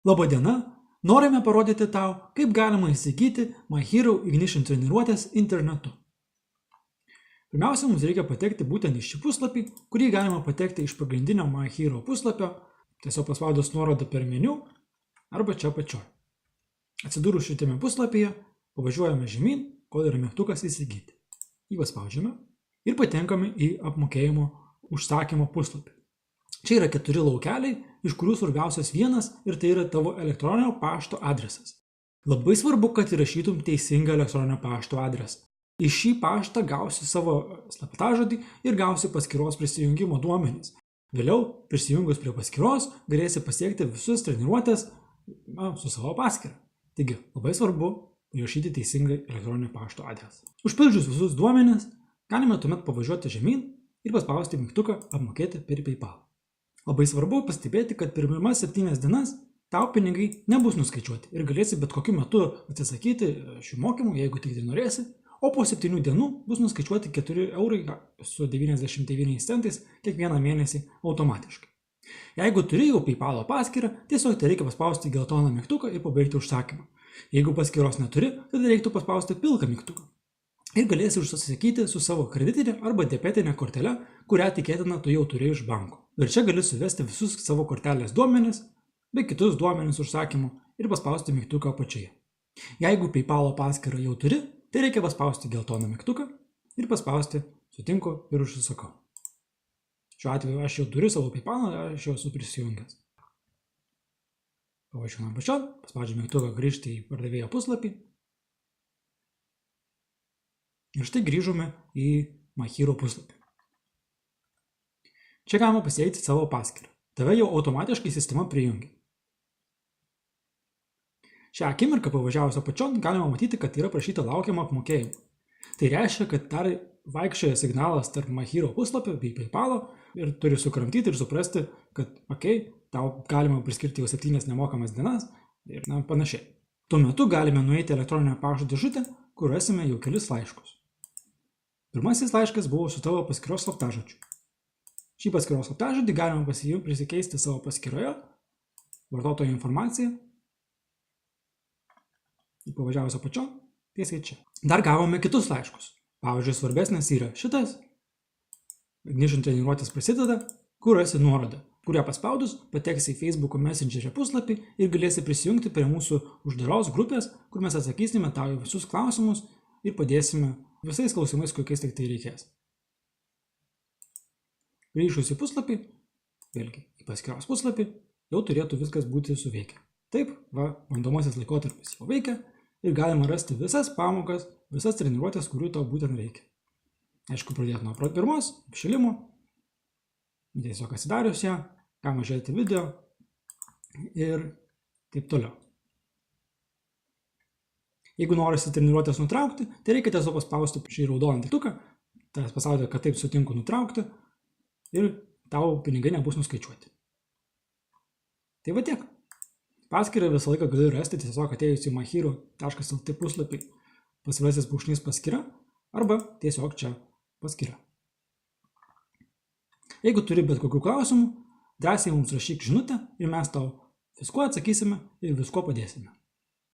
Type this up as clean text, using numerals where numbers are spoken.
Labadiena, norime parodyti tau, kaip galima įsigyti My Hero Ignition treniruotės internetu. Pirmiausia, mums reikia patekti būtent į šį puslapį, kurį galima patekti iš pagrindinio My Hero puslapio, tiesiog paspaudus nuorodą per meniu arba čia apačioj. Atsidūrus šitame puslapyje, pavažiuojame žemyn, kol yra mygtukas įsigyti. Jį paspaudžiame ir patenkame į apmokėjimo užsakymo puslapį. Čia yra 4 laukeliai, iš kurių svarbiausias vienas ir tai yra tavo elektroninio pašto adresas. Labai svarbu, kad įrašytum teisingą elektroninio pašto adresą. Į šį paštą gausi savo slaptažodį ir gausi paskyros prisijungimo duomenis. Vėliau, prisijungus prie paskyros, galėsi pasiekti visus treniruotės su savo paskyra. Taigi, labai svarbu įrašyti teisingą elektroninio pašto adresą. Užpildžius visus duomenis, galime tuomet pavažiuoti žemyn ir paspausti mygtuką apmokėti per PayPal. Labai svarbu pastebėti, kad per pirmas 7 dienas tau pinigai nebus nuskaičiuoti ir galėsi bet kokiu metu atsisakyti šių mokymų, jeigu tik tai norėsi, o po 7 dienų bus nuskaičiuoti 4 eurai su 99 centais kiekvieną mėnesį automatiškai. Jeigu turi jau PayPal paskyrą, tiesiog tai reikia paspausti geltoną mygtuką ir pabaigti užsakymą. Jeigu paskyros neturi, tada reiktų paspausti pilką mygtuką. Ir galėsi užsisakyti su savo kreditinė arba debetinė kortelė, kurią tikėtina tu jau turi iš banko. Ir čia gali suvesti visus savo kortelės duomenis, bei kitus duomenis užsakymų ir paspausti mygtuką apačioje. Jeigu PayPal paskyrą jau turi, tai reikia paspausti geltoną mygtuką ir paspausti sutinku ir užsisakau. Šiuo atveju aš jau turiu savo PayPal, aš jau esu prisijungęs. Pavažiuojame apačion, paspaudžiu mygtuką grįžti į pardavėjo puslapį. Ir štai grįžome į My Hero puslapį. Čia galima pasiekti savo paskyrą. Tave jau automatiškai sistema prijungia. Šią akimirką pavažiavus apačion galima matyti, kad yra prašyta laukiama apmokėjimo. Tai reiškia, kad dar vaikščioja signalas tarp My Hero puslapio bei PayPal ir turi sukramtyti ir suprasti, kad tau galima priskirti jau 7 nemokamas dienas ir panašiai. Tuo metu galime nueiti elektroninę pašto dėžutę, kur rasime jau kelis laiškus. Pirmasis laiškas buvo su tavo paskyros slaptažodžiu. Šį paskyros slaptažodį galima prisikeisti savo paskyroje, vartotojo informaciją. Ir pavažiavus apačion, tiesiai čia. Dar gavome kitus laiškus. Pavyzdžiui, svarbesnis yra šitas. Ignition treniruotės prasideda, kur rasi nuorodą, kurią paspaudus pateksi į Facebook Messengerio puslapį ir galėsi prisijungti prie mūsų uždaros grupės, kur mes atsakysime tau į visus klausimus ir padėsime visais klausimais, kokiais tik tai reikės. Grįžus į puslapį, vėlgi į paskyros puslapį, jau turėtų viskas būti suveikę. Taip, bandomasis laikotarpis jau veikia ir galima rasti visas pamokas, visas treniruotės, kurių tau būtent reikia. Aišku, pradėti nuo pirmos, apšilimo, tiesiog atsidarius ją, galima žiūrėti video ir taip toliau. Jeigu norisi treniruotės nutraukti, tai reikia tiesiog paspausti šį raudoną tiktuką, tai pasakyti, kad taip sutinku nutraukti ir tau pinigai nebus nuskaičiuoti. Tai va tiek. Paskyrą visą laiką gali rasti tiesiog atėjus į myhero.lt puslapį pasvirasis brūkšnys paskyra arba tiesiog čia paskyra. Jeigu turi bet kokių klausimų, drąsiai mums rašyk žinutę ir mes tau viskuo atsakysime ir viskuo padėsime.